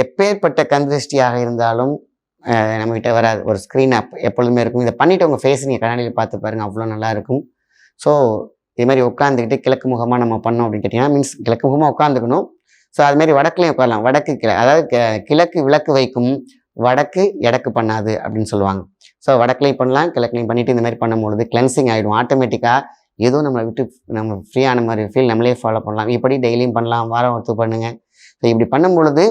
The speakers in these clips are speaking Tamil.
எப்பேற்பட்ட கந்திருஷ்டியாக இருந்தாலும் நம்மகிட்ட வராது. ஒரு ஸ்க்ரீன் ஆப் எப்பொழுதுமே இருக்கும். இதை பண்ணிவிட்டு உங்கள் ஃபேஸ் நீங்கள் கண்ணாடியில் பார்த்து பாருங்கள், அவ்வளோ நல்லாயிருக்கும். ஸோ இது மாதிரி உட்காந்துக்கிட்டு கிழக்கு முகமாக நம்ம பண்ணோம் அப்படின்னு கேட்டிங்கன்னா, மீன்ஸ் கிழக்கு முகமாக உட்காந்துக்கணும். ஸோ அதுமாரி வடக்குலையும் உட்காரலாம். வடக்கு அதாவது கிழக்கு விளக்கு வைக்கும், வடக்கு எடக்கு பண்ணாது அப்படின்னு சொல்லுவாங்க. ஸோ வடக்குலையும் பண்ணலாம், கிழக்குலையும் பண்ணிவிட்டு இந்த மாதிரி பண்ணும்பொழுது கிளென்சிங் ஆகிடும். ஆட்டோமேட்டிக்காக எதுவும் நம்மளை விட்டு நம்ம ஃப்ரீயான மாதிரி ஃபீல் நம்மளே ஃபாலோ பண்ணலாம். இப்படி டெய்லியும் பண்ணலாம், வாரம் ஒருத்தர் பண்ணுங்கள். ஸோ இப்படி பண்ணும் பொழுது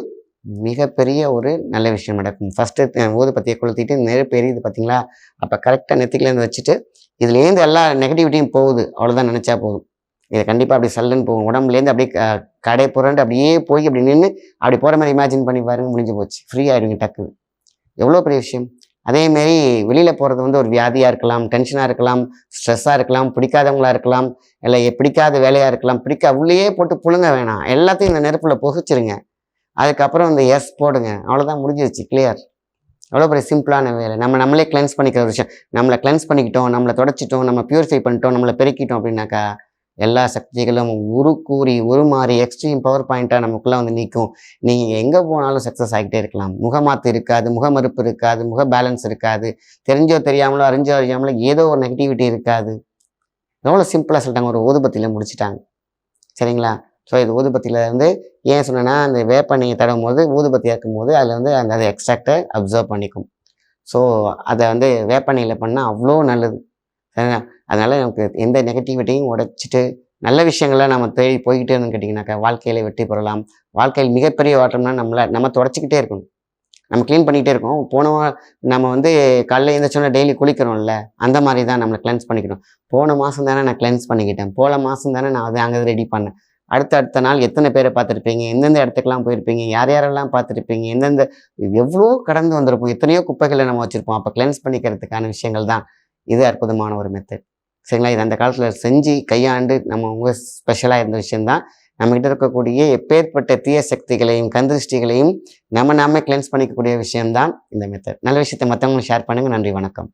மிகப்பெரிய ஒரு நல்ல விஷயம் நடக்கும். ஃபஸ்ட்டு ஊதுபத்தியை கொளுத்திட்டு நெருப்பு எரியுது பார்த்தீங்களா, அப்போ கரெக்டாக நெத்திக்கிலேருந்து வச்சுட்டு இதுலேருந்து எல்லா நெகட்டிவிட்டியும் போகுது, அவ்வளோதான் நினச்சா போதும். இதை கண்டிப்பாக அப்படி சல்லுன்னு போகும். உடம்புலேருந்து அப்படியே கடை புரண்டு அப்படியே போய் அப்படி நின்று அப்படி போகிற மாதிரி இமேஜின் பண்ணி பாருங்க, முடிஞ்சு போச்சு. ஃப்ரீ ஆகிடுங்க டக்குன்னு. எவ்வளோ பெரிய விஷயம். அதேமாரி வெளியில் போகிறது வந்து ஒரு வியாதியாக இருக்கலாம், டென்ஷனாக இருக்கலாம், ஸ்ட்ரெஸ்ஸாக இருக்கலாம், பிடிக்காதவங்களாக இருக்கலாம், இல்லை பிடிக்காத வேலையாக இருக்கலாம். உள்ளேயே போட்டு புழுங்க வேணாம், எல்லாத்தையும் இந்த நெருப்பில் புகைச்சிருங்க. அதுக்கப்புறம் இந்த எஸ் போடுங்க, அவ்வளோதான், முடிஞ்சிருச்சு, கிளியர். எவ்வளோ பெரிய சிம்பிளான வேலை. நம்மளே கிளென்ஸ் பண்ணிக்கிற ஒரு விஷயம். நம்மளை கிளென்ஸ் பண்ணிக்கிட்டோம், நம்மளை தொடச்சிட்டோம், நம்ம பியூரிஃபை பண்ணிட்டோம், நம்மளை பெருக்கிட்டோம் அப்படின்னாக்கா எல்லா சக்திகளும் உருமாறி எக்ஸ்ட்ரீம் பவர் பாயிண்ட்டாக நமக்குள்ளே வந்து நிற்கும். நீங்கள் எங்கே போனாலும் சக்ஸஸ் ஆகிட்டே இருக்கலாம். முகமாத்து இருக்காது, முகமறுப்பு இருக்காது, முக பேலன்ஸ் இருக்காது, தெரிஞ்சோ தெரியாமலோ அறிஞ்சோ அறியாமலோ ஏதோ ஒரு நெகட்டிவிட்டி இருக்காது. எவ்வளோ சிம்பிளாக சொல்லிட்டாங்க, ஒரு ஊதுபத்தியில் முடிச்சுட்டாங்க. சரிங்களா? ஸோ இது ஊதுபத்தியில் வந்து ஏன் சொன்னேன்னா, அந்த வேப்பெண்ணெயை தடவும் போது ஊதுபத்தி இறக்கும் போது அதில் வந்து அந்த எக்ஸ்ட்ராக்டை அப்சர்வ் பண்ணிக்கும். ஸோ அதை வந்து வேப்பெண்ணெயில் பண்ணால் அவ்வளோ நல்லது. சரிங்களா? அதனால் நமக்கு எந்த நெகட்டிவிட்டியும் உடைச்சிட்டு நல்ல விஷயங்களை நம்ம தேடி போய்கிட்டே இருந்தோம்னு கேட்டிங்கனாக்கா வாழ்க்கையில் வெற்றி பெறலாம். வாழ்க்கையில் மிகப்பெரிய வாட்டம்னா நம்ம தொடச்சிக்கிட்டே இருக்கணும். நம்ம க்ளீன் பண்ணிக்கிட்டே இருக்கோம். நம்ம வந்து காலையில் எழுந்திரிச்சோன்னா டெய்லி குளிக்கிறோம்ல, அந்த மாதிரி தான் நம்மளை கிளென்ஸ் பண்ணிக்கணும். போன மாதம் தானே நான் கிளென்ஸ் பண்ணிக்கிட்டேன், போன மாதம் தானே நான் அதை அங்கே ரெடி பண்ணேன். அடுத்த நாள் எத்தனை பேரை பார்த்துருப்பீங்க, எந்தெந்த இடத்துக்கெல்லாம் போயிருப்பீங்க, யாரெல்லாம் பார்த்துருப்பீங்க, எவ்வளோ கடந்து வந்திருப்போம், எத்தனையோ குப்பைகளை நம்ம வச்சுருப்போம். அப்போ கிளென்ஸ் பண்ணிக்கிறதுக்கான விஷயங்கள் தான் இது. அற்புதமான ஒரு மெத்தட். சரிங்களா? இது அந்த காலத்தில் செஞ்சு கையாண்டு நம்ம ஸ்பெஷலாக இருந்த விஷயந்தான். நம்மகிட்ட இருக்கக்கூடிய எப்பேற்பட்ட தீய சக்திகளையும் கந்திருஷ்டிகளையும் நாமே கிளென்ஸ் பண்ணிக்கக்கூடிய விஷயம்தான் இந்த மெத்தட். நல்ல விஷயத்தை மற்றவங்களும் ஷேர் பண்ணுங்கள். நன்றி, வணக்கம்.